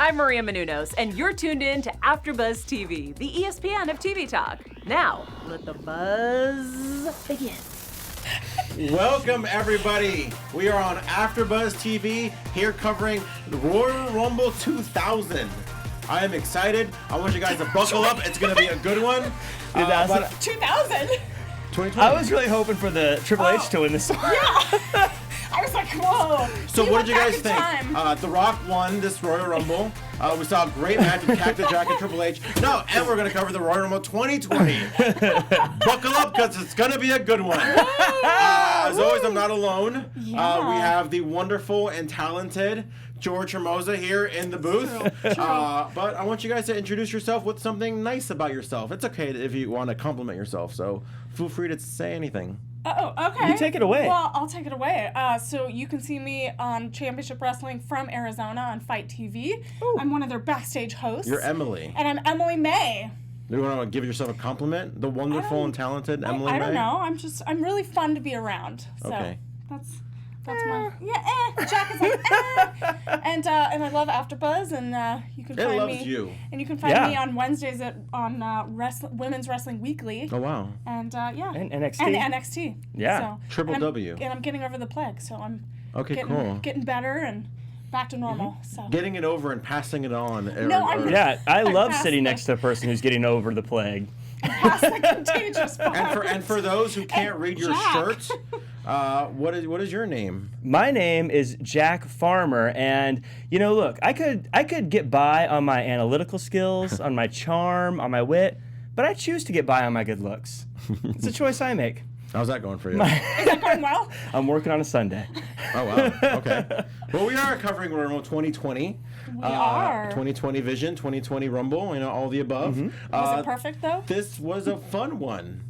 I'm Maria Menounos, and you're tuned in to AfterBuzz TV, the ESPN of TV talk. Now, let the buzz begin. Welcome, everybody. We are on AfterBuzz TV, here covering the Royal Rumble 2000. I am excited. I want you guys to buckle up. It's going to be a good one. 2000? 2020. I was really hoping for the Triple H to win this one. Yeah. I was like, whoa. So what did you guys think? The Rock won this Royal Rumble. We saw a great match with Cactus Jack and Triple H. No, and we're going to cover the Royal Rumble 2020. Buckle up, because it's going to be a good one. As always, I'm not alone. Yeah. We have the wonderful and talented George Hermoza here in the booth. True. But I want you guys to introduce yourself with something nice about yourself. It's okay if you want to compliment yourself, so feel free to say anything. Oh, okay. You take it away. Well, I'll take it away. So you can see me on Championship Wrestling from Arizona on Fight TV. Ooh. I'm one of their backstage hosts. You're Emily. And I'm Emily May. Do you want to give yourself a compliment? The wonderful and talented Emily May? I don't know. I'm really fun to be around. So Okay. That's my Jack is like and I love AfterBuzz, and you can It find loves me. you. And you can find me on Wednesdays on Women's Wrestling Weekly. Oh, wow. And And NXT. And NXT. Yeah. So, Triple and I'm- W. And I'm getting over the plague, so I'm Cool. getting better and back to normal. So Getting it over and passing it on. Yeah, I love past sitting the- next to a person who's getting over the plague. past the contagious part. And for those who can't read your Jack. shirt, what is your name? My name is Jack Farmer, and look, I could get by on my analytical skills, on my charm, on my wit, but I choose to get by on my good looks. It's a choice I make. How's that going for you? Is that going well? I'm working on a Sunday. Oh, wow. Okay. Well, we are covering Rumble 2020. We are. 2020 Vision, 2020 Rumble, all the above. Was it perfect though? This was a fun one.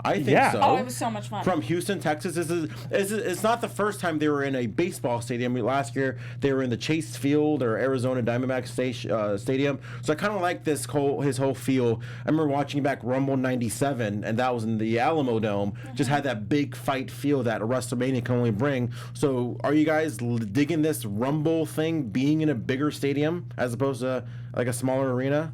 I think Yeah. so. Oh, it was so much fun. From Houston, Texas. It's not the first time they were in a baseball stadium. Last year, they were in the Chase Field or Arizona Diamondback Stadium. So I kind of like his whole feel. I remember watching back Rumble 97, and that was in the Alamo Dome. Just had that big fight feel that WrestleMania can only bring. So are you guys digging this Rumble thing, being in a bigger stadium as opposed to like a smaller arena?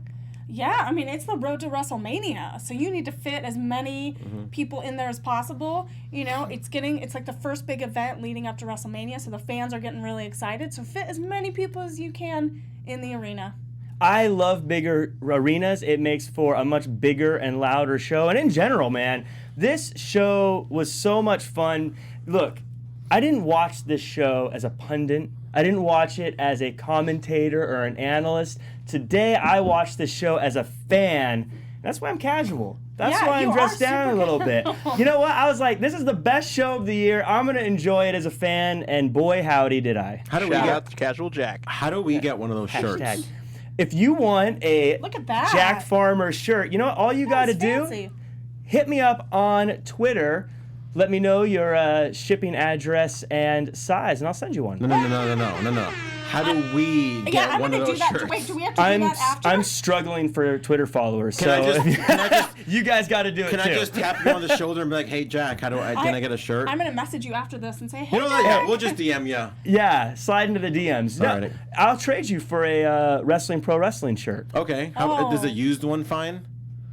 Yeah, I mean, it's the road to WrestleMania, so you need to fit as many people in there as possible. It's like the first big event leading up to WrestleMania, so the fans are getting really excited. So fit as many people as you can in the arena. I love bigger arenas. It makes for a much bigger and louder show. And in general, man, this show was so much fun. Look, I didn't watch this show as a pundit. I didn't watch it as a commentator or an analyst. Today, I watched this show as a fan. That's why I'm casual. That's Yeah, why I'm you dressed are down a super little bit. You know what? I was like, this is the best show of the year. I'm going to enjoy it as a fan. And boy, howdy did I. How do we Shout get out to Casual Jack. How do we get one of those shirts? Hashtag. If you want a Look at that. Jack Farmer shirt, you know what? All you got to do, Fancy. hit me up on Twitter. Let me know your shipping address and size, and I'll send you one. No. How do we get Yeah, I'm one going of to those do that. shirts? Wait, do we have to do that after? I'm struggling for Twitter followers, Can I so just you guys got to do it can too. I just tap you on the shoulder and be like, "Hey, Jack, can I get a shirt?" I'm going to message you after this and say, hey, You know what? Yeah, we'll just DM you. Yeah, slide into the DMs. No, Alrighty. I'll trade you for a pro wrestling shirt. Okay. Oh. Is a used one fine?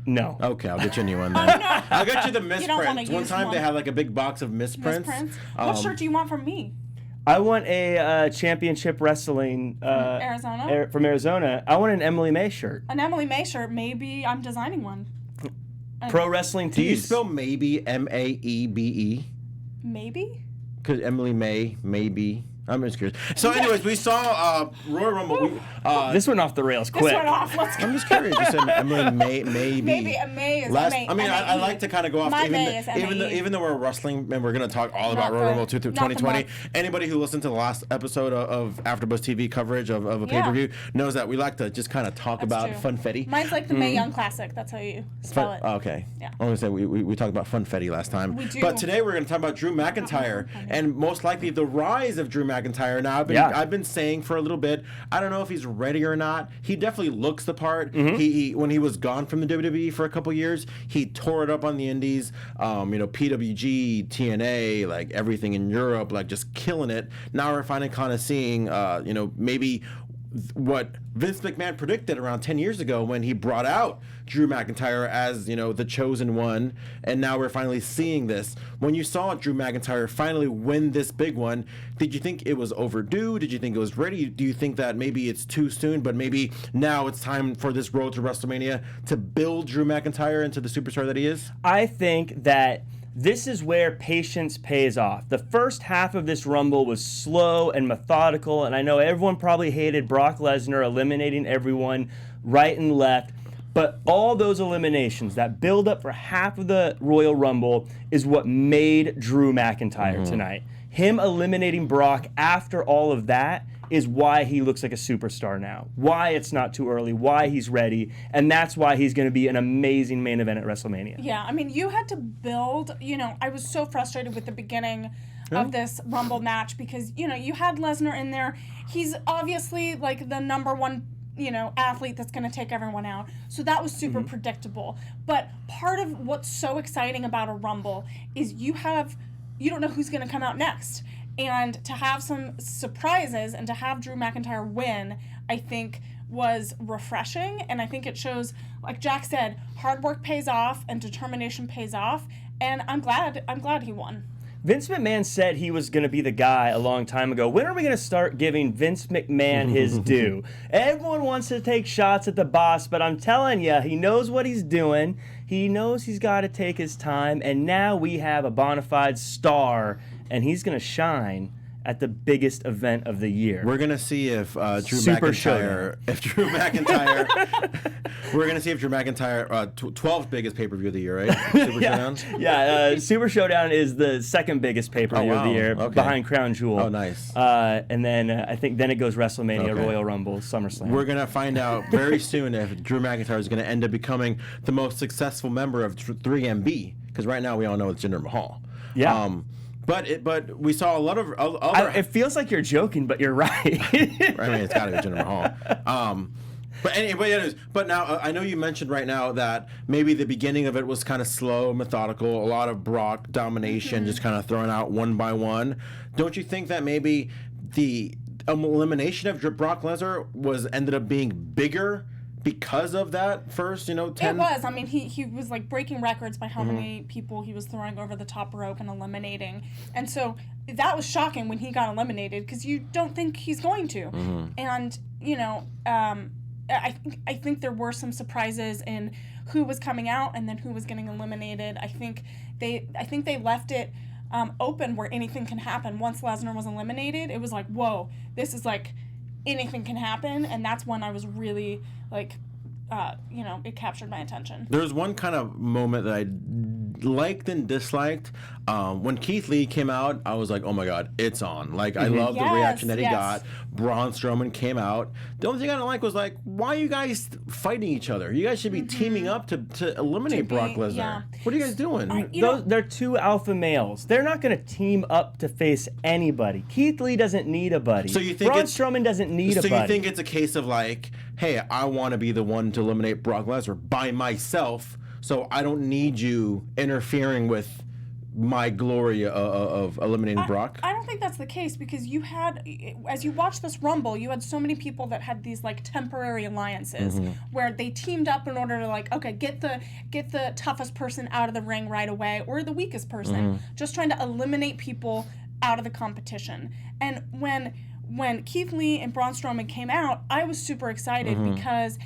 No. Okay, I'll get you a new one then. I'll get you the don't want a misprints. One used time one. they had like a big box of misprints. Prince. What shirt do you want from me? I want a championship wrestling Arizona? from Arizona. I want an Emily May shirt. An Emily May shirt. Maybe I'm designing one. Pro wrestling Do you tees. spell maybe Maebe? Maybe? Because Emily May, maybe. I'm just curious. So, anyways, we saw Royal Rumble. This went off the rails quick. This went off. Let's go. I'm just curious. You said Emily May, maybe. Maybe a May is Last, May. I mean, I like to kind of go off. My May is Even though we're wrestling and we're going to talk all about Not Royal the- Rumble not the 2020. month. Anybody who listened to the last episode of AfterBuzz TV coverage of a pay-per-view knows that we like to just kind of talk about true. funfetti. Mine's like the Mae Young Classic. That's how you spell it. Okay. Yeah. I want to say we talked about funfetti last time. We do. But today we're going to talk about Drew McIntyre and most likely the rise of Drew McIntyre. Now, I've been saying for a little bit, I don't know if he's ready or not. He definitely looks the part. He when he was gone from the WWE for a couple years, he tore it up on the indies. PWG, TNA, like everything in Europe, like just killing it. Now we're finally kind of seeing, maybe what Vince McMahon predicted around 10 years ago when he brought out Drew McIntyre as, the chosen one, and now we're finally seeing this. When you saw Drew McIntyre finally win this big one, did you think it was overdue? Did you think it was ready? Do you think that maybe it's too soon, but maybe now it's time for this road to WrestleMania to build Drew McIntyre into the superstar that he is? I think that this is where patience pays off. The first half of this Rumble was slow and methodical, and I know everyone probably hated Brock Lesnar eliminating everyone right and left, but all those eliminations, that build up for half of the Royal Rumble, is what made Drew McIntyre tonight. Him eliminating Brock after all of that is why he looks like a superstar now, why it's not too early, why he's ready, and that's why he's going to be an amazing main event at WrestleMania. Yeah, I mean, you had to build, I was so frustrated with the beginning of this Rumble match because, you had Lesnar in there. He's obviously like the number one, athlete that's going to take everyone out. So that was super predictable. But part of what's so exciting about a Rumble is you don't know who's going to come out next. And to have some surprises and to have Drew McIntyre win, I think was refreshing. And I think it shows, like Jack said, hard work pays off and determination pays off. And I'm glad he won. Vince McMahon said he was going to be the guy a long time ago. When are we going to start giving Vince McMahon his due? Everyone wants to take shots at the boss, but I'm telling you, he knows what he's doing. He knows he's got to take his time, and now we have a bona fide star, and he's going to shine at the biggest event of the year. We're gonna see if Drew Super McIntyre, we're gonna see if Drew McIntyre, 12th biggest pay-per-view of the year, right? Super Showdown. Yeah, Super Showdown is the second biggest pay-per-view of the year, behind Crown Jewel. Oh, nice. And then I think then it goes WrestleMania, Royal Rumble, SummerSlam. We're gonna find out very soon if Drew McIntyre is gonna end up becoming the most successful member of 3MB, because right now we all know it's Jinder Mahal. Yeah. But we saw a lot of other. It feels like you're joking, but you're right. I mean, it's got to be Jinder Mahal. But now I know you mentioned right now that maybe the beginning of it was kind of slow, methodical, a lot of Brock domination, just kind of thrown out one by one. Don't you think that maybe the elimination of Brock Lesnar ended up being bigger because of that first, 10? It was. I mean, he was like breaking records by how many people he was throwing over the top rope and eliminating. And so that was shocking when he got eliminated because you don't think he's going to. And, I think there were some surprises in who was coming out and then who was getting eliminated. I think they left it open where anything can happen. Once Lesnar was eliminated, it was like, whoa, this is like anything can happen, and that's when I was really like, it captured my attention. There was one kind of moment that I liked and disliked. When Keith Lee came out, I was like, oh my God, it's on. Like, I love the reaction that he got. Braun Strowman came out. The only thing I didn't like was like, why are you guys fighting each other? You guys should be teaming up to eliminate Brock Lesnar. Yeah. What are you guys doing? They're two alpha males. They're not going to team up to face anybody. Keith Lee doesn't need a buddy. So you think Braun Strowman doesn't need a buddy. So you think it's a case of like, hey, I want to be the one to eliminate Brock Lesnar by myself, so I don't need you interfering with my glory of eliminating Brock? I don't think that's the case because you had, as you watched this Rumble, you had so many people that had these like temporary alliances where they teamed up in order to like, okay, get the toughest person out of the ring right away or the weakest person, just trying to eliminate people out of the competition. And when Keith Lee and Braun Strowman came out, I was super excited because,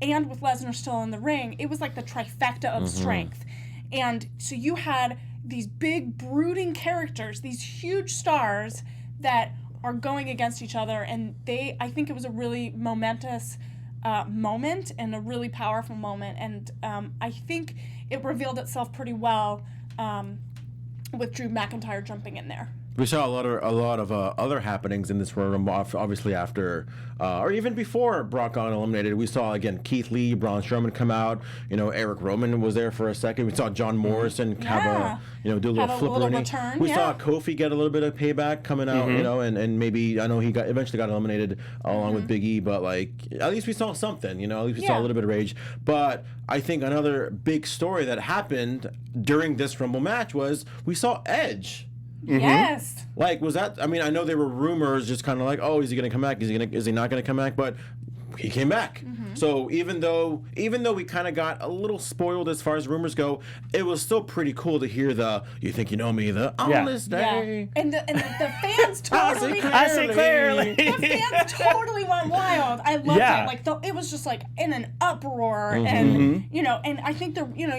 and with Lesnar still in the ring, it was like the trifecta of strength. And so you had these big brooding characters, these huge stars that are going against each other, and I think it was a really momentous moment and a really powerful moment, and I think it revealed itself pretty well with Drew McIntyre jumping in there. We saw a lot of other happenings in this Royal Rumble, obviously after, or even before Brock got eliminated. We saw, again, Keith Lee, Braun Strowman come out. Eric Rowan was there for a second. We saw John Morrison have do a little flipperoni. We saw Kofi get a little bit of payback coming out, and maybe, I know he eventually got eliminated along with Big E, but like, at least we saw something, at least we saw a little bit of rage. But I think another big story that happened during this Rumble match was we saw Edge Yes. Like, was that? I mean, I know there were rumors, just kind of like, oh, is he going to come back? Is he not going to come back? But he came back. So even though we kind of got a little spoiled as far as rumors go, it was still pretty cool to hear the "you think you know me" on this day. And the fans totally. I see clearly. The fans totally went wild. I loved it. Like it was just like in an uproar, and and I think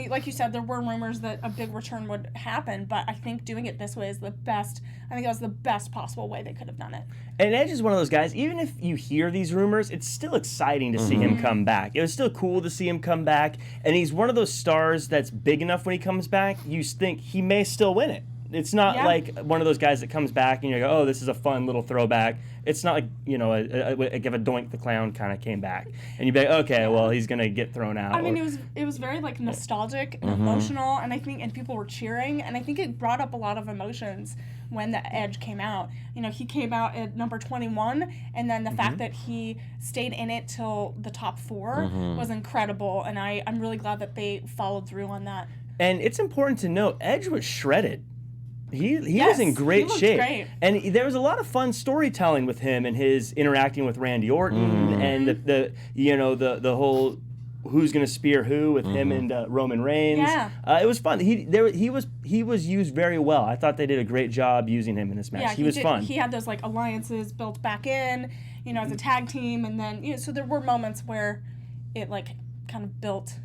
like you said, there were rumors that a big return would happen, but I think doing it this way is the best. I think that was the best possible way they could have done it. And Edge is one of those guys, even if you hear these rumors, it's still exciting to see him come back. It was still cool to see him come back, and he's one of those stars that's big enough when he comes back, you think he may still win it. It's not like one of those guys that comes back and you go, oh, this is a fun little throwback. It's not like, if a Doink the Clown kind of came back. And you'd be like, okay, well, he's going to get thrown out. I mean, it was very, like, nostalgic and emotional, and I think, and people were cheering, and I think it brought up a lot of emotions when the Edge came out. He came out at number 21, and then the fact that he stayed in it till the top 4 was incredible, and I'm really glad that they followed through on that. And it's important to note, Edge was shredded. He was in great shape. Great. And there was a lot of fun storytelling with him and his interacting with Randy Orton and the whole who's going to spear who with him and Roman Reigns. Yeah. It was fun. He was used very well. I thought they did a great job using him in this match. Yeah, he was fun. He had those like alliances built back in, as a tag team, and then so there were moments where it like kind of built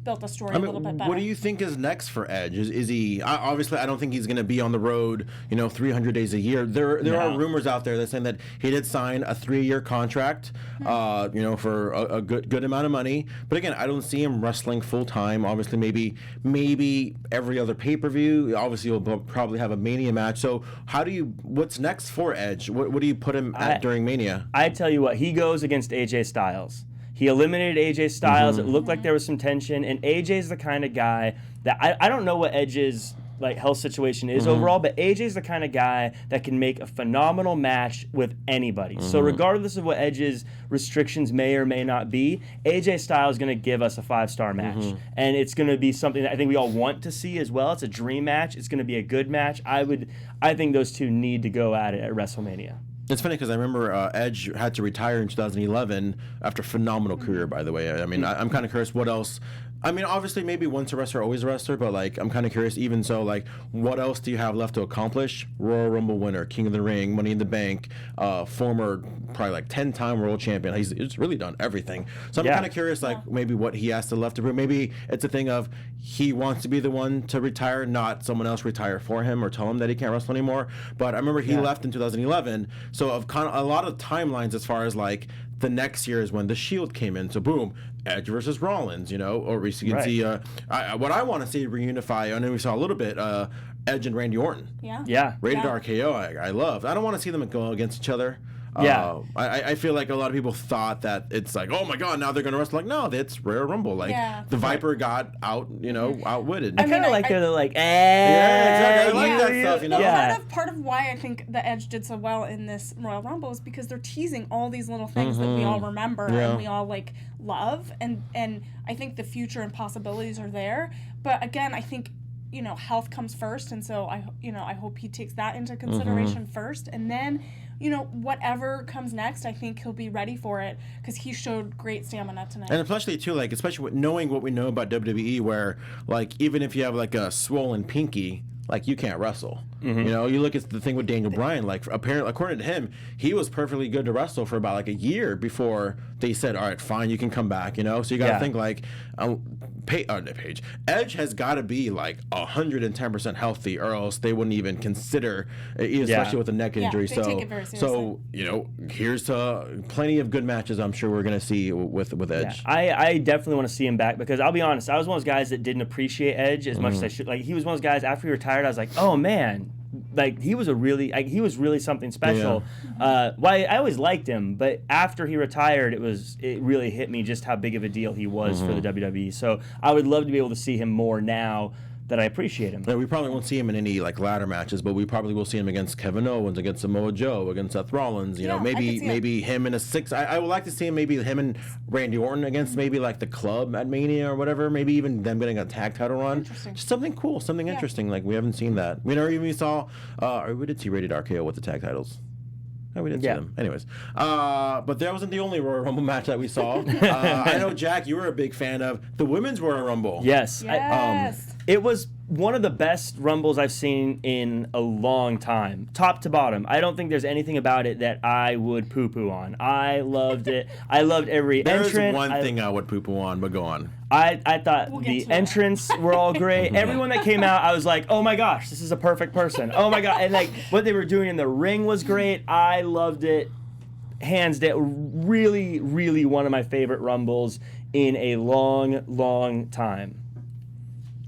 the story a little bit better. What do you think is next for Edge? Is he obviously? I don't think he's going to be on the road, 300 days a year. There are rumors out there that saying that he did sign a 3-year contract, for a good amount of money. But again, I don't see him wrestling full time. Obviously, maybe every other pay-per-view. Obviously, he'll probably have a Mania match. So what's next for Edge? What do you put him at during Mania? I tell you what, he goes against AJ Styles. He eliminated AJ Styles. It looked like there was some tension, and AJ's the kind of guy that I don't know what Edge's like health situation is overall, but AJ's the kind of guy that can make a phenomenal match with anybody. So regardless of what Edge's restrictions may or may not be, AJ Styles is going to give us a 5-star match, and it's going to be something that I think we all want to see as well. It's a dream match. It's going to be a good match. I think those two need to go at it at WrestleMania. It's funny because I remember Edge had to retire in 2011 after a phenomenal career, by the way. I mean, I'm kind of curious what else. I mean, obviously, maybe once a wrestler, always a wrestler, but like, I'm kind of curious, even so, like, what else do you have left to accomplish? Royal Rumble winner, King of the Ring, Money in the Bank, former, probably like 10-time world champion. He's really done everything. So I'm kind of curious, like, maybe what he has to left to prove. Maybe it's a thing of he wants to be the one to retire, not someone else retire for him or tell him that he can't wrestle anymore. But I remember he left in 2011, so of kind of a lot of timelines as far as like the next year is when the Shield came in. So boom, Edge versus Rollins, or we can see what I want to see reunify. I know we saw a little bit Edge and Randy Orton. Rated RKO. I love. I don't want to see them go against each other. I feel like a lot of people thought that it's like, oh my god, now they're gonna wrestle. Like, no, it's Royal Rumble. Like the Viper got outwitted. I kind of like they're like, yeah, exactly. I like that stuff. Part of why I think the Edge did so well in this Royal Rumble is because they're teasing all these little things that we all remember and we all like love, and I think the future and possibilities are there. But again, I think health comes first, and so I hope he takes that into consideration first, and then whatever comes next, I think he'll be ready for it because he showed great stamina tonight. And especially too, like especially knowing what we know about WWE, where like even if you have like a swollen pinky, like you can't wrestle. You look at the thing with Daniel Bryan, like apparently according to him, he was perfectly good to wrestle for about like a year before they said, all right, fine, you can come back. So you got to think like Edge has got to be like 110% healthy, or else they wouldn't even consider, especially with a neck injury. They take it very seriously. So here's to plenty of good matches. I'm sure we're gonna see with Edge. I definitely want to see him back because I'll be honest, I was one of those guys that didn't appreciate Edge as much as I should. Like he was one of those guys after he retired, I was like, oh man. Like he was really something special. I always liked him, but after he retired, it really hit me just how big of a deal he was for the WWE. So I would love to be able to see him more now, that I appreciate him. Yeah, we probably won't see him in any like ladder matches, but we probably will see him against Kevin Owens, against Samoa Joe, against Seth Rollins. You know, I could see maybe him in a six. I would like to see him maybe him and Randy Orton against maybe like the Club at Mania or whatever. Maybe even them getting a tag title run. Interesting. Just something cool, something interesting. Like we haven't seen that. We never even saw. Or we did see Rated RKO with the tag titles. No, we didn't see them. Anyways, but that wasn't the only Royal Rumble match that we saw. I know, Jack, you were a big fan of the Women's Royal Rumble. Yes. Yes. It was one of the best Rumbles I've seen in a long time, top to bottom. I don't think there's anything about it that I would poo-poo on. I loved it. I loved every entrant. There's one thing I would poo-poo on, but go on. I thought the entrants were all great. Everyone that came out, I was like, oh my gosh, this is a perfect person. Oh my god. And like what they were doing in the ring was great. I loved it. Hands down, really, really one of my favorite Rumbles in a long, long time.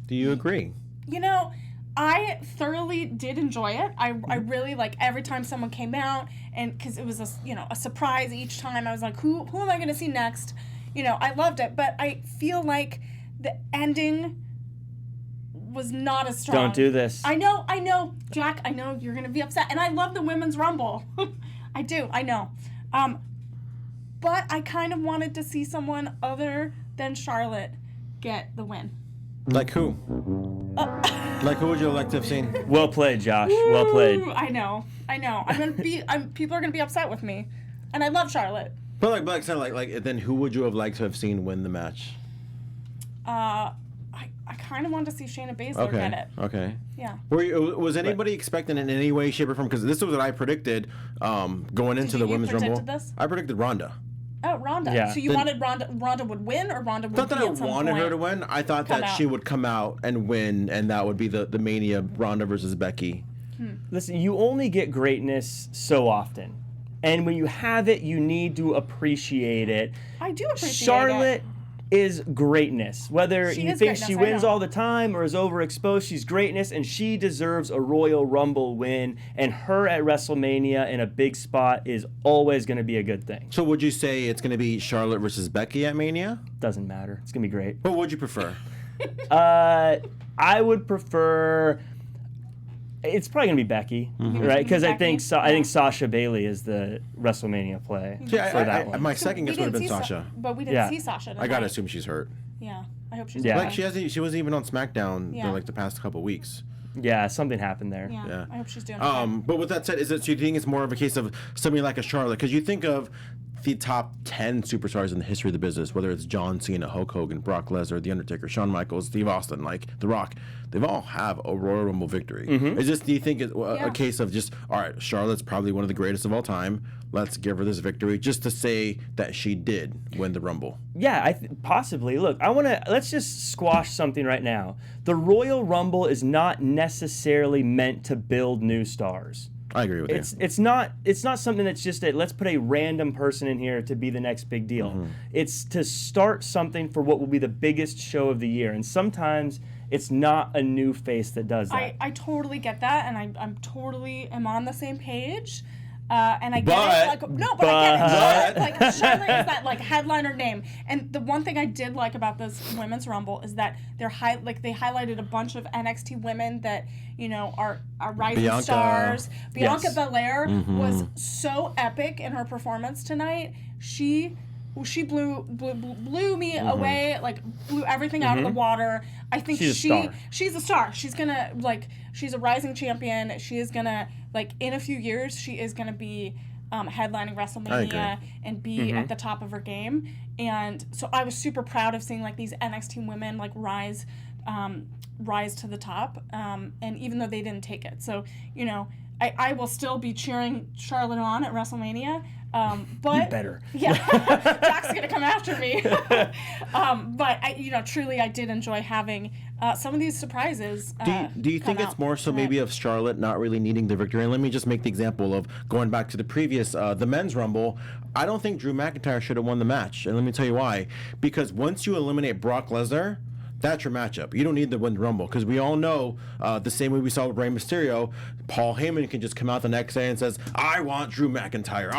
Do you agree? You know, I thoroughly did enjoy it. I really like every time someone came out, and because it was a surprise each time. I was like, who am I going to see next? You know, I loved it, but I feel like the ending was not as strong. Don't do this. I know, Jack. I know you're going to be upset, and I love the Women's Rumble. I do. I know. But I kind of wanted to see someone other than Charlotte get the win. Like who? Like who would you like to have seen? Well played, Josh. Well played. I know. People are gonna be upset with me, and I love Charlotte. But then who would you have liked to have seen win the match? I kind of wanted to see Shayna Baszler get it. Okay. Yeah. Was anybody expecting in any way, shape, or form? Because this was what I predicted going into the Women's Rumble. This? I predicted Ronda. Oh, Ronda. Yeah. So you wanted Ronda would win, or Ronda would Not that I at some wanted point her to win. I thought that she would come out and win, and that would be the Mania Ronda versus Becky. Listen, you only get greatness so often. And when you have it, you need to appreciate it. I do appreciate Charlotte is greatness. Whether She you is think greatness, she I wins know. all the time or is overexposed, she's greatness, and she deserves a Royal Rumble win. And her at WrestleMania in a big spot is always going to be a good thing. So would you say it's going to be Charlotte versus Becky at Mania? Doesn't matter. It's going to be great. What would you prefer? I would prefer. It's probably gonna be Becky, right? Because I think Sasha Bayley is the WrestleMania play for that one. My second guess would have been Sasha. But we didn't see Sasha tonight. I gotta assume she's hurt. Yeah, I hope she's Yeah. okay. Like she wasn't even on SmackDown Yeah. like the past couple weeks. Yeah, something happened there. Yeah, I hope she's doing Okay. okay. But with that said, do you think it's more of a case of somebody like a Charlotte? Because you think of the top 10 superstars in the history of the business, whether it's John Cena, Hulk Hogan, Brock Lesnar, The Undertaker, Shawn Michaels, Steve Austin, like The Rock, they've all have a Royal Rumble victory. Is this, do you think it's a case of just, all right, Charlotte's probably one of the greatest of all time, let's give her this victory just to say that she did win the Rumble? Yeah, possibly. Look, let's just squash something right now. The Royal Rumble is not necessarily meant to build new stars. I agree with you. It's not something that's just let's put a random person in here to be the next big deal. It's to start something for what will be the biggest show of the year. And sometimes it's not a new face that does that. I totally get that, and I'm totally am on the same page. And I get it. Like, no, but I get it. Charlotte is that like headliner name. And the one thing I did like about this Women's Rumble is that they highlighted a bunch of NXT women that are rising stars. Bianca Belair was so epic in her performance tonight. She blew me away, like blew everything out of the water. I think she's a star. She's gonna she's a rising champion. She is gonna in a few years she is gonna be headlining WrestleMania and be at the top of her game. And so I was super proud of seeing these NXT women rise to the top. And even though they didn't take it, so I will still be cheering Charlotte on at WrestleMania. But you better. Yeah, Jack's gonna come after me. But truly, I did enjoy having some of these surprises. Do you think it's more so maybe of Charlotte not really needing the victory? And let me just make the example of going back to the previous the Men's Rumble. I don't think Drew McIntyre should have won the match, and let me tell you why. Because once you eliminate Brock Lesnar, That's your matchup. You don't need the Women's Rumble because we all know the same way we saw with Rey Mysterio, Paul Heyman can just come out the next day and says, I want Drew McIntyre.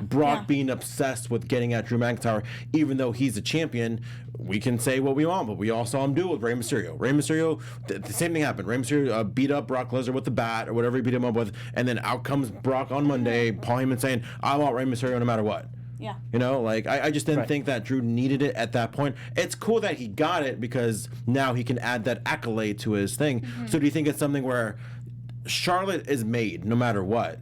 Brock being obsessed with getting at Drew McIntyre, even though he's a champion. We can say what we want, but we all saw him do it with Rey Mysterio. Rey Mysterio, the same thing happened. Rey Mysterio beat up Brock Lesnar with the bat or whatever he beat him up with, and then out comes Brock on Monday, Paul Heyman saying, I want Rey Mysterio no matter what. Yeah. You know, like, I just didn't think that Drew needed it at that point. It's cool that he got it because now he can add that accolade to his thing. So do you think it's something where Charlotte is made no matter what?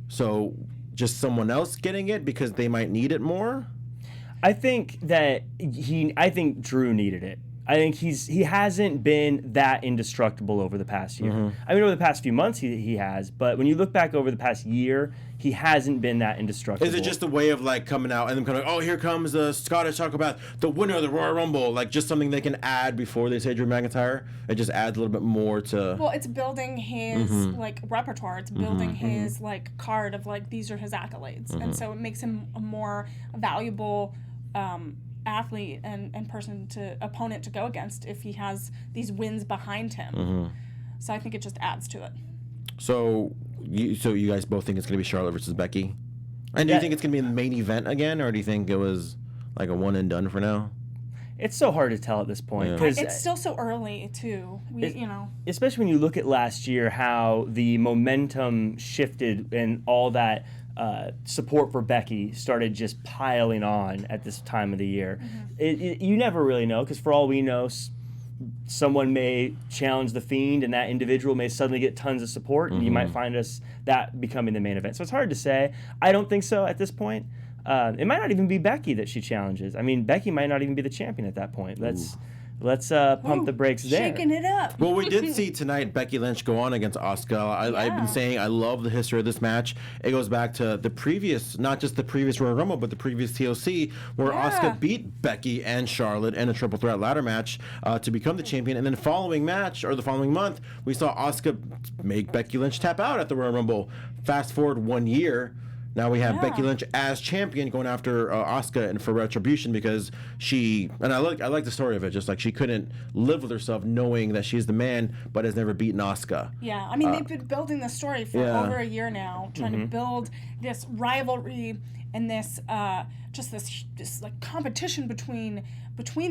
So just someone else getting it because they might need it more? I think Drew needed it. I think he hasn't been that indestructible over the past year. I mean, over the past few months he has, but when you look back over the past year, he hasn't been that indestructible. Is it just a way of like coming out and then kind of, oh, here comes the Scottish Psychopath, the winner of the Royal Rumble, like just something they can add before they say Drew McIntyre? It just adds a little bit more to. Well, it's building his like repertoire. It's building his like card of like these are his accolades, and so it makes him a more valuable athlete and opponent to go against if he has these wins behind him. So I think it just adds to it. So you guys both think it's going to be Charlotte versus Becky? And do you think it's going to be in the main event again, or do you think it was like a one and done for now? It's so hard to tell at this point because it's still so early too. Especially when you look at last year, how the momentum shifted and all that support for Becky started just piling on at this time of the year. You never really know because for all we know, someone may challenge the Fiend and that individual may suddenly get tons of support and you might find that becoming the main event. So it's hard to say. I don't think so at this point. It might not even be Becky that she challenges. I mean, Becky might not even be the champion at that point. Let's pump the brakes there. Shaking it up. Well, we did see tonight Becky Lynch go on against Asuka. I've been saying I love the history of this match. It goes back to the previous, not just the previous Royal Rumble, but the previous TLC, where Asuka beat Becky and Charlotte in a triple threat ladder match to become the champion. And then the following month, we saw Asuka make Becky Lynch tap out at the Royal Rumble. Fast forward 1 year. Now we have Becky Lynch as champion going after Asuka and for retribution because I like the story of it, just like she couldn't live with herself knowing that she's the man but has never beaten Asuka. Yeah, I mean they've been building this story for over a year now, trying to build this rivalry and this this like competition between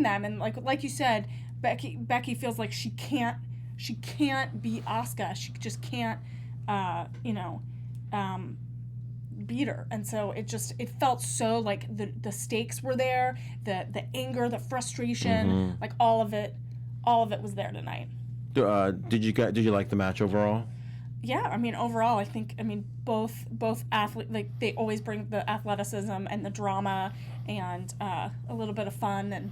them, and like you said, Becky feels like she can't beat Asuka. She just can't beat her, and so it felt so like the stakes were there, the anger, the frustration, like all of it was there tonight. Did you like the match overall? Yeah, I mean overall, both athletes, like they always bring the athleticism and the drama and a little bit of fun and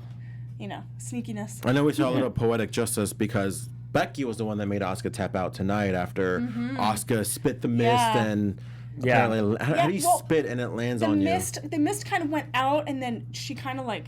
sneakiness. I know we saw a little poetic justice because Becky was the one that made Asuka tap out tonight after Asuka spit the mist and. How do you spit and it lands on you? The mist kind of went out, and then she kind of like,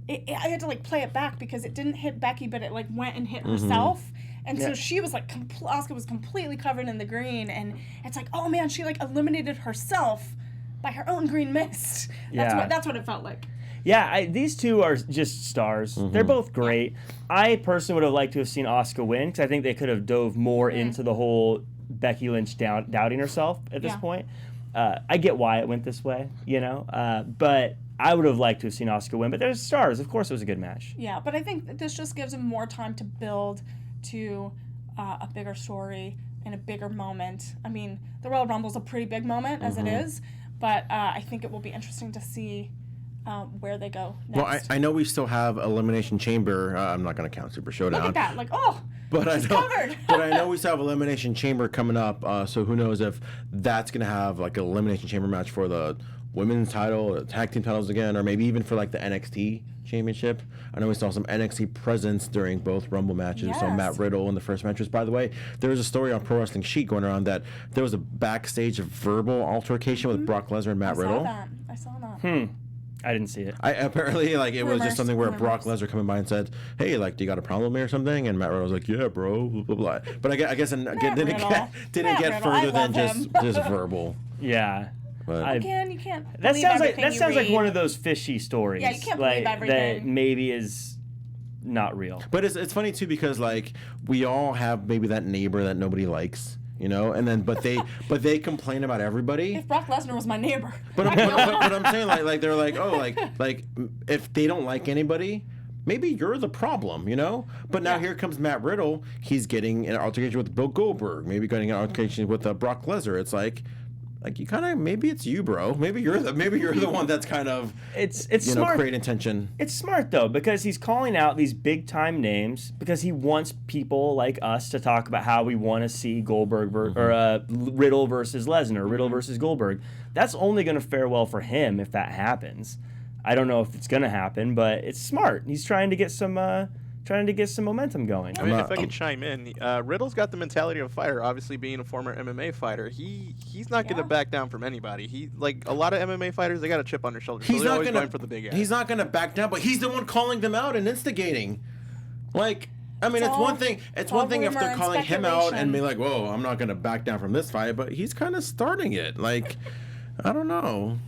I had to like play it back because it didn't hit Becky, but it like went and hit herself, and so she was like, Asuka was completely covered in the green, and it's like, oh man, she like eliminated herself by her own green mist. That's what it felt like. Yeah, these two are just stars. They're both great. I personally would have liked to have seen Asuka win because I think they could have dove more into the whole Becky Lynch doubting herself at this point. I get why it went this way, but I would have liked to have seen Asuka win. But there's stars. Of course, it was a good match. Yeah, but I think that this just gives them more time to build to a bigger story and a bigger moment. I mean, the Royal Rumble is a pretty big moment as it is, but I think it will be interesting to see where they go next. Well, I know we still have Elimination Chamber. I'm not going to count Super Showdown. Look at that. Like, she's covered. But I know we still have Elimination Chamber coming up, so who knows if that's going to have like an Elimination Chamber match for the women's title, the tag team titles again, or maybe even for like the NXT championship. I know we saw some NXT presence during both Rumble matches. Yes. So Matt Riddle in the first matches. By the way, there was a story on Pro Wrestling Sheet going around that there was a backstage verbal altercation with Brock Lesnar and Matt Riddle. I saw that. I didn't see it. Apparently, it was just something where Brock Lesnar coming by and said, "Hey, like, do you got a problem with me or something?" And Matt Riddle was like, "Yeah, bro." Blah blah blah. But I guess didn't get further than just verbal. Yeah. But you can't. That sounds like one of those fishy stories. Yeah, you can't believe everything. That maybe is not real. But it's funny too because like we all have maybe that neighbor that nobody likes, you know, and then but they complain about everybody. If Brock Lesnar was my neighbor. But I'm saying like they're like, oh, like if they don't like anybody, maybe you're the problem, you know? But now here comes Matt Riddle. He's getting an altercation with Bill Goldberg, maybe getting an altercation with Brock Lesnar. It's like you kind of, maybe it's you, bro. Maybe you're the one that's kind of it's smart. Creating tension. It's smart though because he's calling out these big time names because he wants people like us to talk about how we want to see Goldberg or Riddle versus Lesnar, Riddle versus Goldberg. That's only going to fare well for him if that happens. I don't know if it's going to happen, but it's smart. He's trying to get some momentum going. I mean, if I could chime in, Riddle's got the mentality of a fighter. Obviously, being a former MMA fighter, he's not going to back down from anybody. He like a lot of MMA fighters, they got a chip on their shoulder. He's so not always gonna, going for the big ass. He's not going to back down, but he's the one calling them out and instigating. Like, I mean, it's one thing. It's one thing if they're calling him out and be like, "Whoa, I'm not going to back down from this fight," but he's kind of starting it. Like, I don't know.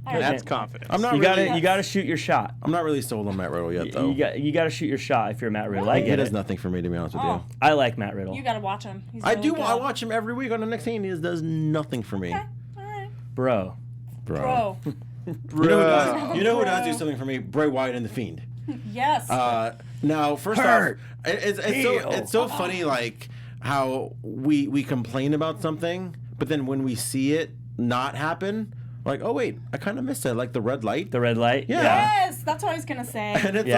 That's confidence. I'm not you gotta shoot your shot. I'm not really sold on Matt Riddle yet, though. You gotta shoot your shot if you're Matt Riddle. I get it. it. Does nothing for me, to be honest with you. I like Matt Riddle. You gotta watch him. He's I really do. good. I watch him every week on the next thing. He does nothing for me. Okay, all right. Bro. Bro. You know who does do something for me? Bray Wyatt and the Fiend. Yes. Now, first off, it's so funny, like how we complain about something, but then when we see it not happen, like, oh wait, I kind of missed it, like the red light. The red light. Yeah. Yes, that's what I was gonna say. And it's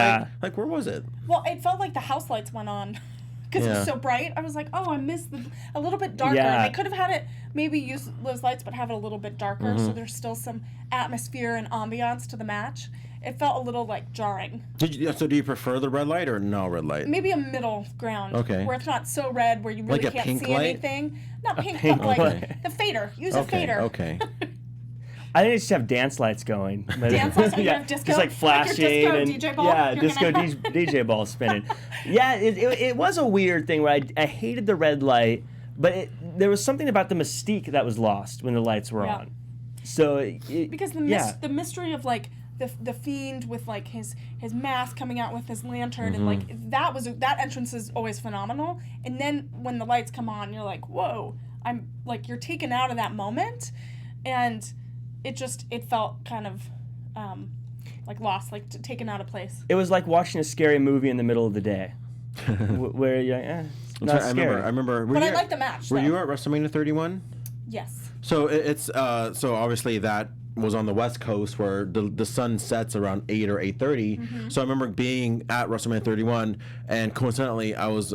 like where was it? Well, it felt like the house lights went on because it was so bright. I was like, oh, I missed a little bit darker. Yeah. They could have had it maybe use those lights, but have it a little bit darker, so there's still some atmosphere and ambiance to the match. It felt a little like jarring. So do you prefer the red light or no red light? Maybe a middle ground. Okay. Where it's not so red where you really Like a can't pink see light? anything. Not pink, pink but like light. the fader. Use a fader. Okay. I think they should have dance lights going. Dance lights? Like you have disco? Just like flashing like your disco and DJ ball? yeah, You're disco gonna- DJ ball spinning. Yeah, it was a weird thing where I hated the red light, but there was something about the mystique that was lost when the lights were on. So because the mystery of like the Fiend with like his mask coming out with his lantern and like that entrance is always phenomenal. And then when the lights come on, you're like, whoa! I'm like you're taken out of that moment, and it felt kind of like lost, like taken out of place. it was like watching a scary movie in the middle of the day, where you're like, not scary. I remember. But I like the match. Were though. you at WrestleMania 31? Yes. So it's so obviously that was on the West Coast where the sun sets around 8 or 8:30. So I remember being at WrestleMania 31, and coincidentally I was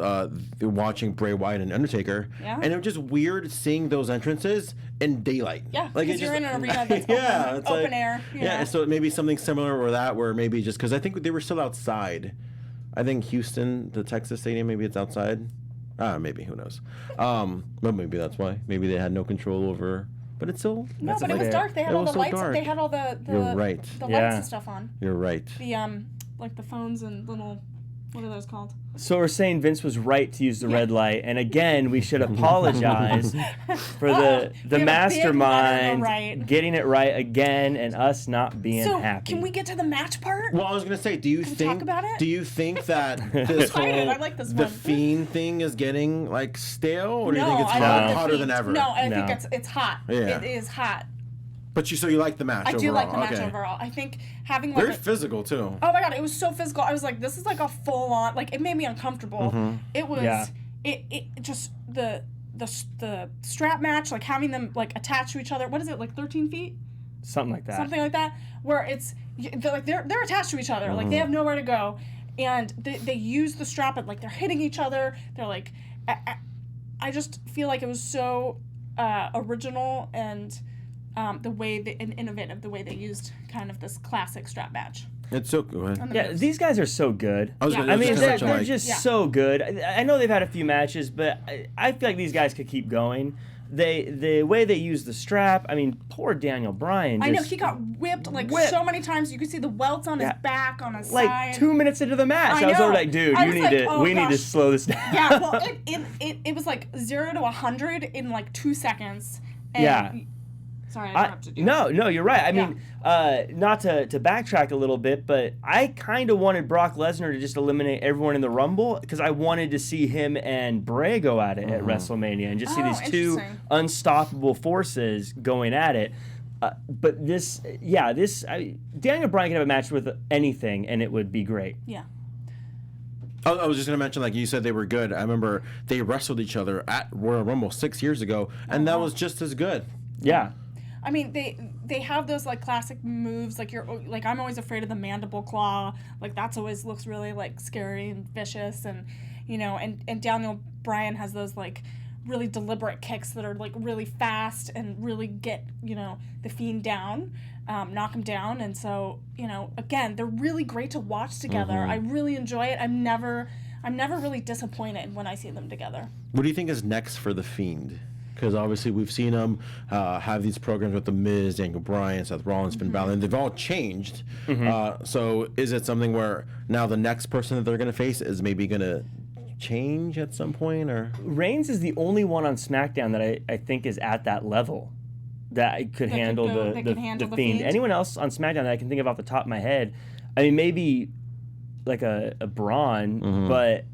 watching Bray Wyatt and Undertaker, and it was just weird seeing those entrances in daylight. Yeah, like because you're in an arena that's it's open like, air. Yeah, so maybe something similar or that, where maybe just because I think they were still outside. I think Houston, the Texas Stadium, maybe it's outside. Maybe, who knows? But maybe that's why. Maybe they had no control over. But it's still No, but it was dark. They had all the lights. Dark. They had all the You're right. the lights and stuff on. You're right. The like the phones and little what are those called? So we're saying Vince was right to use the red light, and again, we should apologize for the We have a big letter mastermind right. getting it right again and us not being So happy. can we get to the match part? Well, I was gonna say, do you we think? talk about it? Do you think that this whole I like this the one. Fiend thing is getting like stale, or do you No, think it's I love the hotter than Fiend. ever? No, I No. think it's hot. Yeah. It is hot. But so you like the match? I do overall. like the match Okay. overall. I think having like Very physical too. oh my god, it was so physical. I was like, this is like a full on. Like it made me uncomfortable. It was. Yeah. It just the strap match, like having them like attached to each other. What is it, like 13 feet? Something like that. Something like that, where they're attached to each other, like they have nowhere to go, and they use the strap and like they're hitting each other. They're like, I just feel like it was so original and and innovative the way they used kind of this classic strap match. It's so good. Yeah, these guys are so good. I was Yeah. gonna, I mean, just they're just so good. I know they've had a few matches, but I feel like these guys could keep going. The way they use the strap, I mean, poor Daniel Bryan. I know, he got whipped so many times. You could see the welts on his back, on his like side. 2 minutes into the match. I I was know. already like, dude, I you was need like, to. oh, We need to gosh. slow this down. Yeah, well, it was like 0 to 100 in like 2 seconds. And Yeah. Sorry, I interrupted you. No, you're right. I mean, not to backtrack a little bit, I mean, not to backtrack a little bit, but I kind of wanted Brock Lesnar to just eliminate everyone in the Rumble because I wanted to see him and Bray go at it at WrestleMania and just see these two unstoppable forces going at it. But Daniel Bryan can have a match with anything, and it would be great. Yeah. I was just going to mention, like you said, they were good. I remember they wrestled each other at Royal Rumble 6 years ago, and that was just as good. Yeah. I mean, they have those like classic moves, like I'm always afraid of the mandible claw. Like that's always looks really like scary and vicious, and and Daniel Bryan has those like really deliberate kicks that are like really fast and really get the Fiend down, knock him down, and so again they're really great to watch together. I really enjoy it. I'm never really disappointed when I see them together. What do you think is next for the Fiend? Because obviously we've seen them have these programs with The Miz, Daniel Bryan, Seth Rollins, Finn Balor, and they've all changed. So is it something where now the next person that they're going to face is maybe going to change at some point? Or Reigns is the only one on SmackDown that I think is at that level that could handle the Fiend. Anyone else on SmackDown that I can think of off the top of my head, I mean, maybe like a Braun, but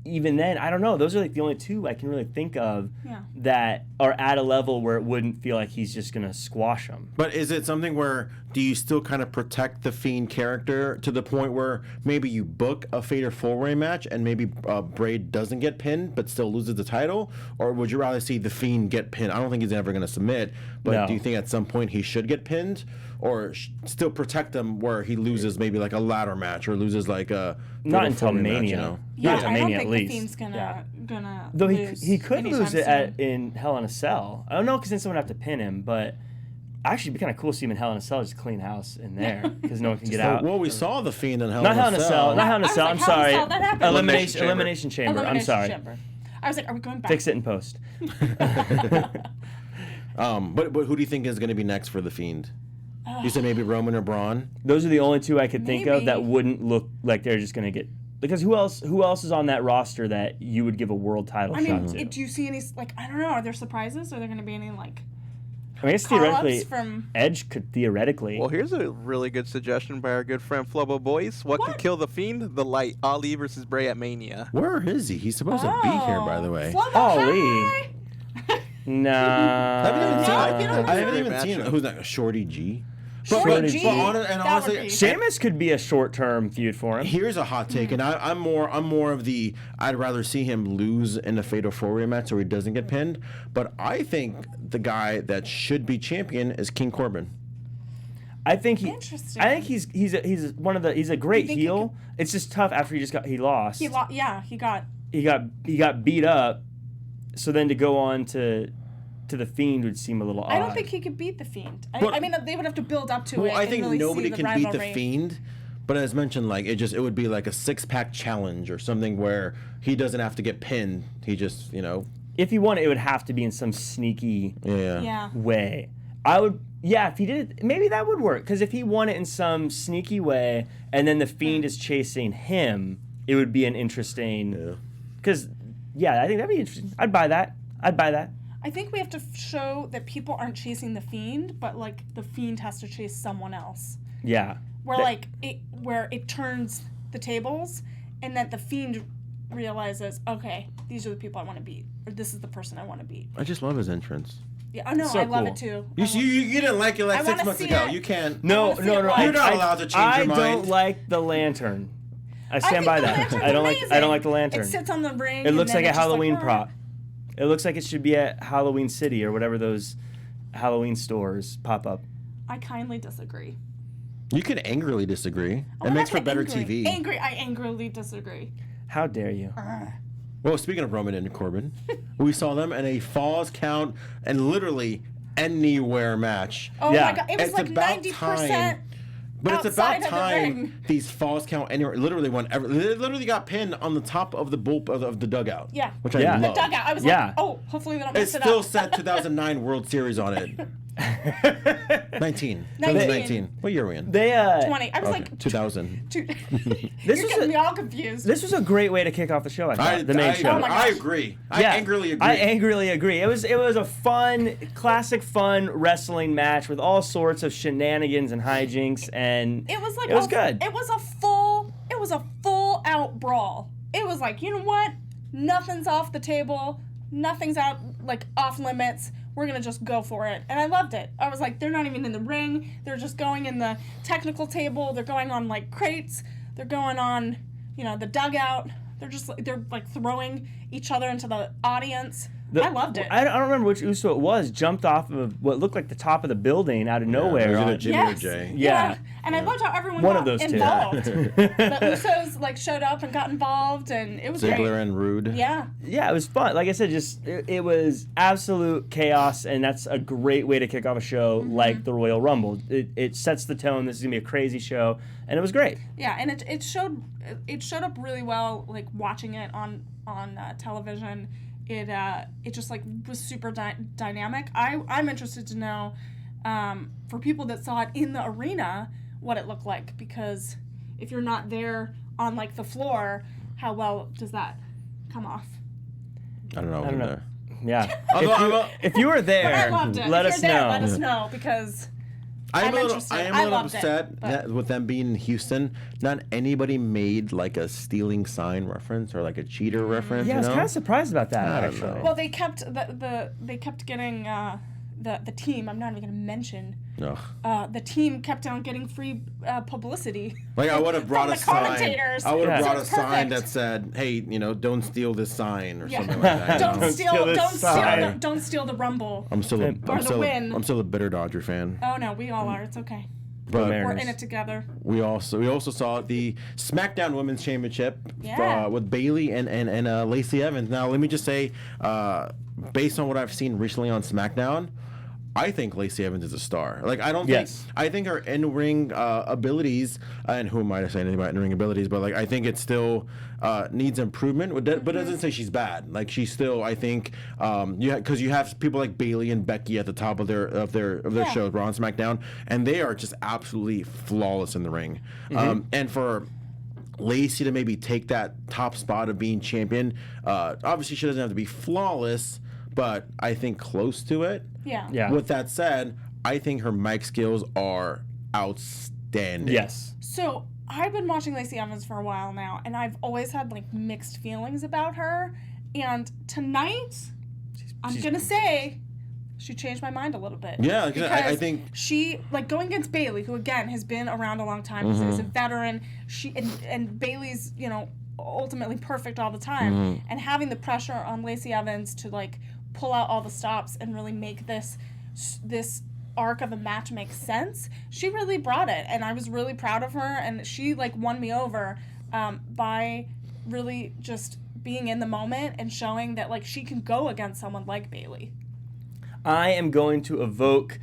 even then, I don't know. Those are like the only two I can really think of that are at a level where it wouldn't feel like he's just going to squash them. But is it something where do you still kind of protect the Fiend character to the point where maybe you book a Fatal 4-Way match and maybe Bray doesn't get pinned but still loses the title? Or would you rather see the Fiend get pinned? I don't think he's ever going to submit, but do you think at some point he should get pinned? Or still protect him where he loses maybe like a ladder match or loses like a not until Mania. Match, Yeah, not I Mania don't at think least. the Fiend's gonna Though lose he could anytime lose it soon. in Hell in a Cell. I don't know because then someone would have to pin him, but actually it'd be kind of cool to see him in Hell in a Cell, just clean house in there because no one can get out. Well, we saw the Fiend in Hell Not in a Hell in a Cell. Not Hell in a I was Cell. like, I'm Hell in a sorry. Cell, that happened. Elimination Chamber. I'm Elimination sorry. Chamber. I was like, are we going back? Fix it in post. But who do you think is going to be next for the Fiend? You said maybe Roman or Braun. Those are the only two I could think of that Maybe. wouldn't look like they're just going to get. Because who else is on that roster that you would give a world title shot to? Do you see any like I don't know? Are there surprises? Are there going to be any like? I guess call-ups theoretically, from... Edge could theoretically. Well, here's a really good suggestion by our good friend Flobo Boys. What could kill the Fiend? The Light. Ali versus Bray at Mania. Where is he? He's supposed to be here, by the way. Ali. Nah. I haven't even seen him. Who's that? Shorty G. Shorty G. And honestly, Sheamus could be a short-term feud for him. here's a hot take, and I'm more of the I'd rather see him lose in a Fatal 4-Way match so he doesn't get pinned. But I think the guy that should be champion is King Corbin. I think Interesting. he's a great heel. It's just tough after he lost. He got He got beat up. So then to go on to the Fiend would seem a little odd. I don't think he could beat the Fiend. I mean, they would have to build up to it. Well, I and think really nobody see the can beat the rivalry. Fiend. But as mentioned, like it would be like a 6-pack challenge or something where he doesn't have to get pinned. He just If he won it, it would have to be in some sneaky Yeah. way. If he did it, maybe that would work. Because if he won it in some sneaky way, and then the Fiend is chasing him, it would be an interesting. Because I think that'd be interesting. I'd buy that. I think we have to show that people aren't chasing the Fiend, but like the Fiend has to chase someone else. Yeah. Where it turns the tables, and that the Fiend realizes, okay, these are the people I want to beat, or this is the person I want to beat. I just love his entrance. Yeah, I know, So I love cool. it too. You didn't like it like I 6 wanna months see ago. it. You can't. No. wanna see it live. You're not allowed to change your mind. I don't like the lantern. I stand think by the that. lantern's I don't amazing. like the lantern. It sits on the ring. It looks and like then a it's just Halloween "Rrr." prop. It looks like it should be at Halloween City or whatever those Halloween stores pop up. I kindly disagree. You can angrily disagree. Oh, It makes I'm for better angry. TV. I angrily disagree. How dare you? Well, speaking of Roman and Corbin, we saw them in a Falls Count and literally anywhere match. Oh Yeah. my god, it was It's like about 90%. time. But it's about outside of the time ring. these Falls Count anywhere literally they literally got pinned on the top of the of the dugout. Yeah. Which Yeah. I The love. dugout. I was Yeah. like, oh, hopefully they don't It mess it still up. said 2009 World Series on it. 19. 19. What year are we in? They 20. I was Okay, like 2000. You're was getting me all confused. This was a great way to kick off the show. I thought the main show. Oh my I gosh. agree. Yeah, I angrily agree. I angrily agree. It was a fun, classic fun wrestling match with all sorts of shenanigans and hijinks, and It was like it was good. It was a full out brawl. It was like, you know what? Nothing's off the table. Nothing's out like off limits. We're gonna just go for it. And I loved it. I was like, they're not even in the ring. They're just going in the technical table. They're going on like crates. They're going on, the dugout. They're like throwing each other into the audience. I loved it. I don't remember which Uso it was. Jumped off of what looked like the top of the building out of nowhere. Was it on- a Jimmy or Jay? Yeah. And I loved how everyone One got of those two. involved. The Usos like showed up and got involved, and it was Ziggler great. and Rude. Yeah. Yeah, it was fun. Like I said, it was absolute chaos, and that's a great way to kick off a show like the Royal Rumble. It sets the tone. This is gonna be a crazy show, and it was great. Yeah, and it showed up really well. Like watching it on television, it just like was super dynamic. I'm interested to know for people that saw it in the arena what it looked like, because if you're not there on like the floor, how well does that come off? I don't know. I don't know. There. Yeah. If you were there, But I loved it. let if us you're there, know. let us know, because I'm interested. I am I a little loved it, upset but- that with them being in Houston, not anybody made like a stealing sign reference or like a cheater reference. Yeah, I was you know? kind of surprised about that. I don't actually. know. Well, they kept they kept getting the team. I'm not even going to mention. Ugh. The team kept on getting free publicity. Like I would have brought from a the sign. commentators. I would have Yeah. brought So a it's sign perfect. that said, "Hey, don't steal this sign" or Yeah. something like that. you know? Don't steal the Rumble. I'm still win. I'm still a bitter Dodger fan. Oh no, we all are. It's okay. But Mariners. We're in it together. we also saw the SmackDown Women's Championship Yeah. with Bayley and Lacey Evans. Now let me just say, based on what I've seen recently on SmackDown, I think Lacey Evans is a star. Like I think her in-ring abilities, and who am I to say anything about in-ring abilities? But like I think it still needs improvement. But it doesn't say she's bad. Like she's still, I think, because you have people like Bayley and Becky at the top of their shows, Raw and SmackDown, and they are just absolutely flawless in the ring. And for Lacey to maybe take that top spot of being champion, obviously she doesn't have to be flawless, but I think close to it. Yeah. Yeah. With that said, I think her mic skills are outstanding. Yes. So I've been watching Lacey Evans for a while now, and I've always had like mixed feelings about her. And tonight, I'm gonna say she changed my mind a little bit. Yeah, because I Because think she, like, going against Bayley, who again has been around a long time, is a veteran. And Bayley's, ultimately perfect all the time, and having the pressure on Lacey Evans to like pull out all the stops and really make this arc of a match make sense. She really brought it, and I was really proud of her, and she like won me over by really just being in the moment and showing that like she can go against someone like Bayley. I am going to evoke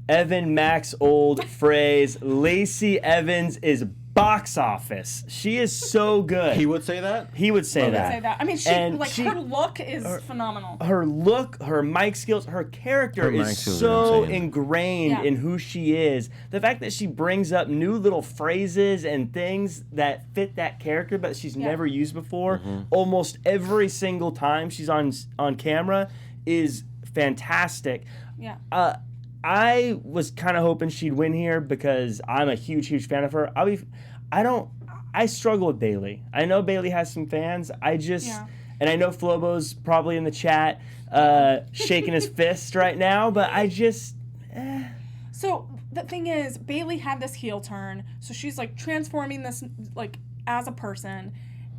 Evan Mack's old phrase, Lacey Evans is box office. She is so good. he would say that. He would say that. Say that. I mean, And her look is phenomenal. Her look, her mic skills, her character Her mic is skills are so insane. ingrained Yeah. in who she is. The fact that she brings up new little phrases and things that fit that character but she's never used before, almost every single time she's on camera, is fantastic. Yeah. I was kind of hoping she'd win here because I'm a huge fan of her. I struggle with Bayley. I know Bayley has some fans. And I know Flobo's probably in the chat shaking his fist right now, but So the thing is, Bayley had this heel turn, so she's like transforming this like as a person,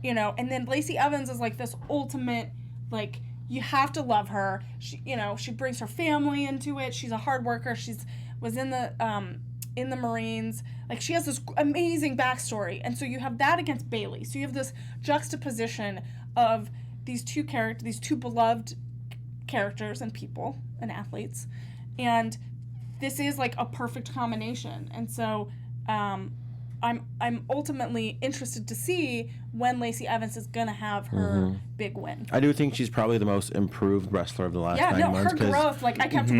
and then Lacey Evans is like this ultimate, like, you have to love her. She brings her family into it. She's a hard worker. Was in the Marines. Like, she has this amazing backstory, and so you have that against Bayley. So you have this juxtaposition of these two beloved characters and people and athletes, and this is like a perfect combination. And so I'm ultimately interested to see when Lacey Evans is gonna have her big win. I do think she's probably the most improved wrestler of the last 9 months. Her growth, like I kept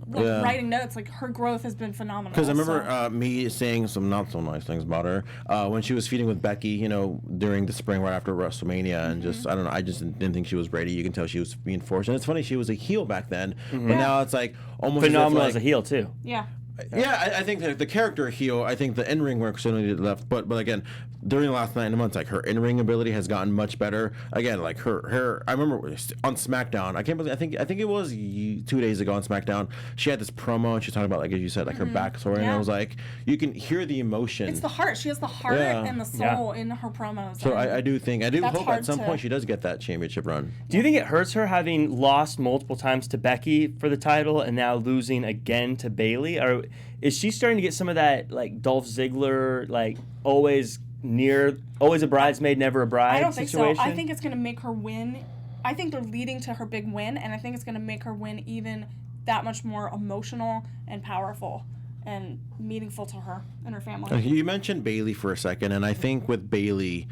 writing notes, like her growth has been phenomenal. Because I remember me saying some not so nice things about her when she was feuding with Becky, you know, during the spring right after WrestleMania, and just I don't know, I just didn't think she was ready. You can tell she was being forced, and it's funny she was a heel back then, but now it's like almost phenomenal like, as a heel too. Yeah. Yeah, I think the character heel. I think the in-ring work certainly left, but again, during the last 9 months, like her in-ring ability has gotten much better. Again, like her. I remember on SmackDown. I can't believe. I think it was 2 days ago on SmackDown. She had this promo and she's talking about, like as you said, like her backstory, and I was like, you can hear the emotion. It's the heart. She has the heart and the soul in her promos. So I do hope at some to... point she does get that championship run. Do you think it hurts her having lost multiple times to Becky for the title and now losing again to Bayley? Or is she starting to get some of that, like Dolph Ziggler, like always a bridesmaid, never a bride I don't situation? think so. I think it's going to make her win. I think they're leading to her big win, and I think it's going to make her win even that much more emotional and powerful and meaningful to her and her family. You mentioned Bayley for a second, and I think with Bayley,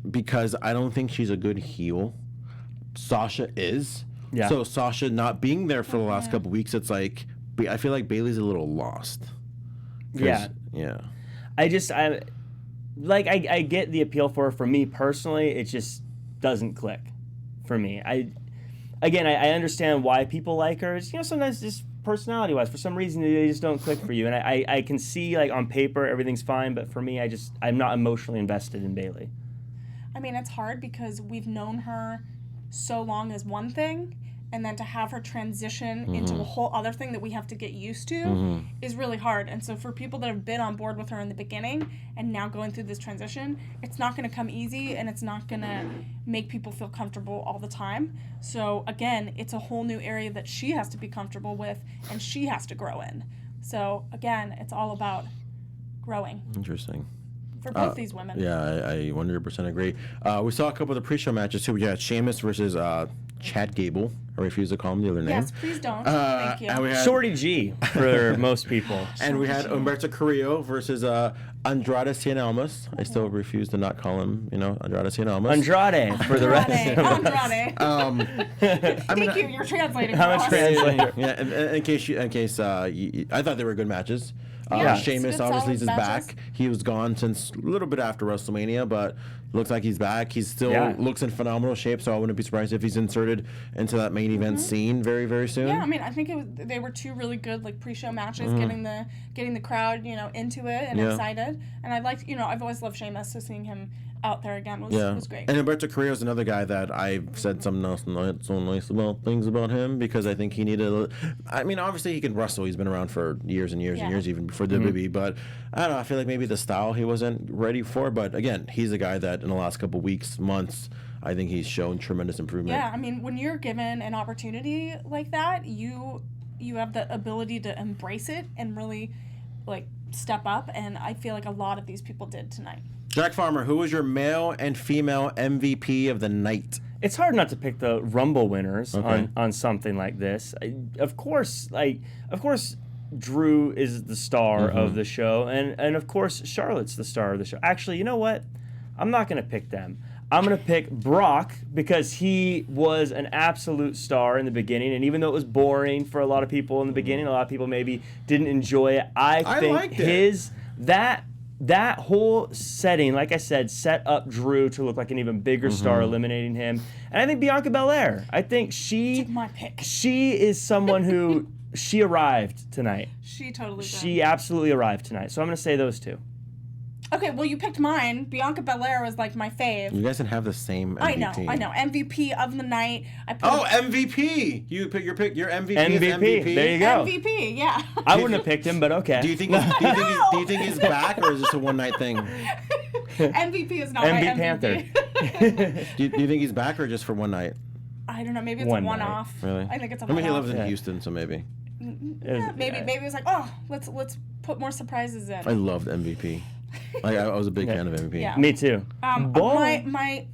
because I don't think she's a good heel, Sasha is. Yeah. So Sasha not being there for the last couple weeks, it's like I feel like Bayley's a little lost. Yeah. Yeah. I get the appeal for her. For me personally, it just doesn't click for me. I understand why people like her. It's, you know, sometimes just personality-wise, for some reason they just don't click for you. And I can see, like, on paper everything's fine, but for me, I'm not emotionally invested in Bayley. I mean, it's hard because we've known her so long as one thing, and then to have her transition into a whole other thing that we have to get used to is really hard. And so for people that have been on board with her in the beginning and now going through this transition, it's not going to come easy, and it's not going to make people feel comfortable all the time. So again, it's a whole new area that she has to be comfortable with and she has to grow in. So again, it's all about growing. Interesting. For both these women. Yeah, I 100% agree. We saw a couple of the pre-show matches too. We had Sheamus versus Chad Gable. I refuse to call him the other name. Yes, please don't. Thank you. And we had, Shorty G for most people. And we had Humberto Carrillo versus Andrade Cien Almas. I still refuse to not call him, Andrade Cien Almas. Andrade for the rest of us. Andrade. Thank you. You're translating. I'm a translator. Yeah. In case, I thought they were good matches. Yeah, Sheamus good, obviously is solid matches. back. He was gone since a little bit after WrestleMania, but looks like he's back. He still looks in phenomenal shape, so I wouldn't be surprised if he's inserted into that main event scene very, very soon. Yeah, I mean, I think they were two really good pre-show matches, getting the crowd into it and excited. And I've always loved Sheamus, so seeing him out there again was great. And Humberto Carrillo is another guy that I've said some not so nice things about him, because I think he needed obviously he can wrestle. He's been around for years and years and years, even before WWE, but I don't know, I feel like maybe the style he wasn't ready for. But again, he's a guy that in the last couple weeks, months, I think he's shown tremendous improvement. Yeah, I mean, when you're given an opportunity like that, you have the ability to embrace it and really step up, and I feel like a lot of these people did tonight. Jack Farmer, who was your male and female MVP of the night? It's hard not to pick the Rumble winners on something like this. Of course, Drew is the star of the show, and of course Charlotte's the star of the show. Actually, you know what? I'm not going to pick them. I'm going to pick Brock because he was an absolute star in the beginning, and even though it was boring for a lot of people in the beginning, a lot of people maybe didn't enjoy it. I think liked it. That whole setting, like I said, set up Drew to look like an even bigger star, eliminating him. And I think Bianca Belair, I think Took my pick. she is someone who, she arrived tonight. She totally did. She absolutely arrived tonight. So I'm going to say those two. Okay, well, you picked mine. Bianca Belair was my fave. You guys didn't have the same MVP. I know. MVP of the night. MVP! You pick your MVP. MVP. There you go. MVP, yeah. I wouldn't have picked him, but okay. Do you think he's back, or is this a one-night thing? MVP is not MV my MVP. Panther. Do you think he's back, or just for one night? I don't know. Maybe it's One a night. one-off. Really? I think it's a I one-off. mean, he lives in Yeah. Houston, so maybe. Yeah, maybe it was let's put more surprises in. I loved MVP. I was a big fan of MVP. Yeah. Me too. My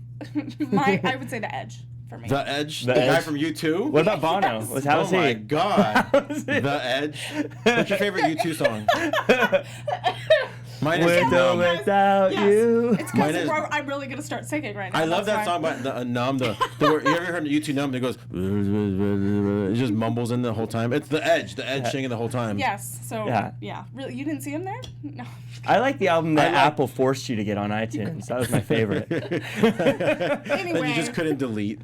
I would say the Edge for me. The Edge? The The guy Edge. from U2? What about Bono? Yes. How was Oh he? my god. How was he? The Edge. What's your favorite U2 song? Mine With is or without you. It's Mine because is- I'm really gonna start singing right now. I love that That's song why. about the Numb. You ever heard the YouTube Numb that goes, it just mumbles in the whole time. It's the Edge singing the whole time. Yes. So Yeah. yeah. Really, you didn't see him there? No. I like the album that I like- Apple forced you to get on iTunes. That was my favorite. Anyway. And you just couldn't delete.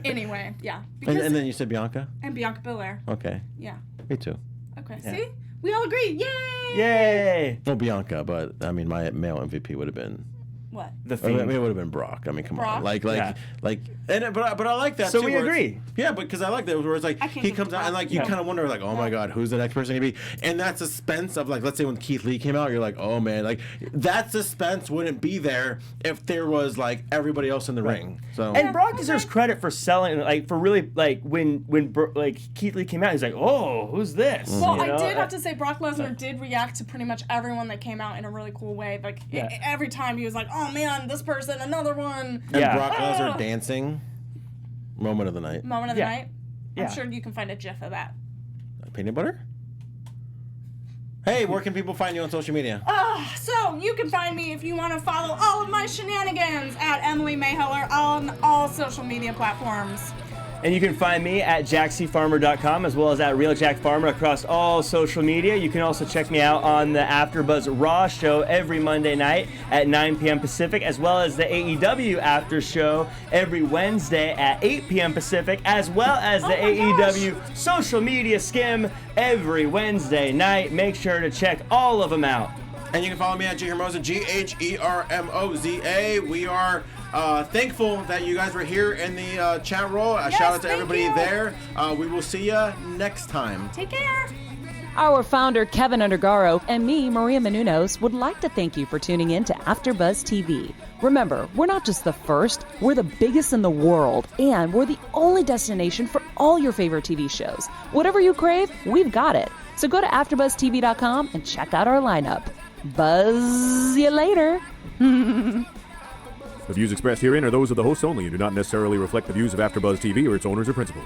Anyway, yeah. Because, And then you said Bianca? and Bianca Belair. Okay. Yeah. Me too. Okay. Yeah. See, we all agree. Yay! Yay! Well, Bianca, but I mean, my male MVP would have been. What? The I mean, Fiend. it would have been Brock. I mean, come Brock? on, like, Yeah. but I like that. So too, we where it's- agree. Yeah, because I like that where it's like I can't he give comes a out and like you fuck. kind of wonder like, oh my god, who's the next person gonna be? And that suspense of like, let's say when Keith Lee came out, you're like, oh man, like that suspense wouldn't be there if there was like everybody else in the ring. So And Brock deserves credit for selling, like, for really, like, when like Keith Lee came out, he's like, oh, who's this? Well, You know? I did have to say Brock Lesnar did react to pretty much everyone that came out in a really cool way. Like Yeah. every time he was like, "Oh man, this person, another one." and Yeah. Brock Lesnar Ah. dancing, moment of the night. Moment of the Yeah. night. Yeah. I'm sure you can find a GIF of that. Peanut butter. Hey, where can people find you on social media? So you can find me if you want to follow all of my shenanigans at Emily Mayheller on all social media platforms. And you can find me at jackcfarmer.com as well as at RealJackFarmer across all social media. You can also check me out on the AfterBuzz Raw show every Monday night at 9 p.m. Pacific, as well as the AEW After Show every Wednesday at 8 p.m. Pacific, as well as the my gosh. AEW Social Media Skim every Wednesday night. Make sure to check all of them out. And you can follow me at Hermoza, GHERMOZA. We are thankful that you guys were here in the chat roll. Shout out to thank everybody you. there. We will see you next time. Take care. Our founder, Keven Undergaro, and me, Maria Menounos, would like to thank you for tuning in to AfterBuzz TV. Remember, we're not just the first, we're the biggest in the world, and we're the only destination for all your favorite TV shows. Whatever you crave, we've got it. So go to AfterBuzzTV.com and check out our lineup. Buzz you later. The views expressed herein are those of the hosts only and do not necessarily reflect the views of AfterBuzz TV or its owners or principals.